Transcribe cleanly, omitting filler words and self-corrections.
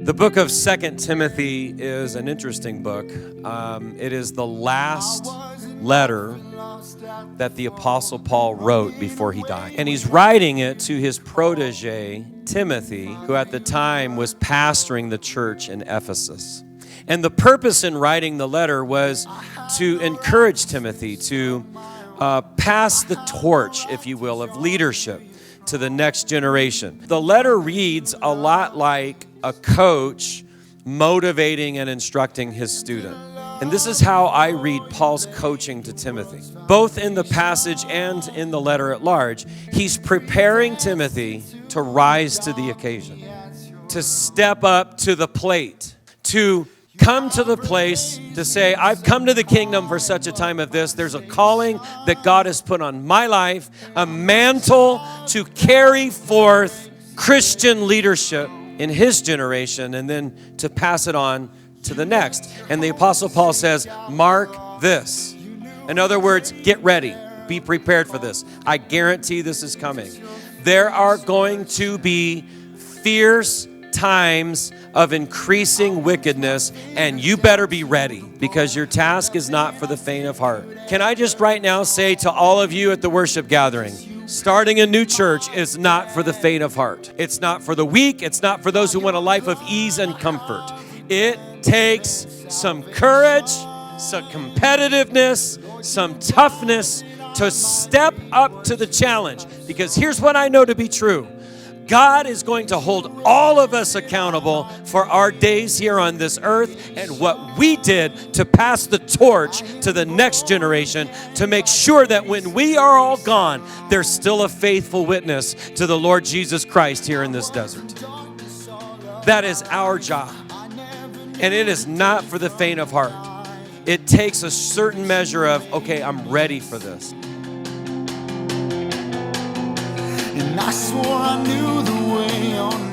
The book of 2 Timothy is an interesting book. It is the last letter that the Apostle Paul wrote before he died. And he's writing it to his protege, Timothy, who at the time was pastoring the church in Ephesus. And the purpose in writing the letter was to encourage Timothy to pass the torch, if you will, of leadership to the next generation. The letter reads a lot like a coach motivating and instructing his student. And this is how I read Paul's coaching to Timothy. Both in the passage and in the letter at large, he's preparing Timothy to rise to the occasion, to step up to the plate, to come to the place to say, I've come to the kingdom for such a time as this. There's a calling that God has put on my life, a mantle to carry forth Christian leadership in his generation, and then to pass it on to the next. And the Apostle Paul says, mark this. In other words, get ready. Be prepared for this. I guarantee this is coming. There are going to be fierce times of increasing wickedness, and you better be ready, because your task is not for the faint of heart. Can I just right now say to all of you at the worship gathering, starting a new church is not for the faint of heart. It's not for the weak. It's not for those who want a life of ease and comfort. It takes some courage, some competitiveness, some toughness to step up to the challenge. Because here's what I know to be true. God is going to hold all of us accountable for our days here on this earth and what we did to pass the torch to the next generation, to make sure that when we are all gone, there's still a faithful witness to the Lord Jesus Christ here in this desert. That is our job. And it is not for the faint of heart. It takes a certain measure of, okay, I'm ready for this. And I swore I knew the way on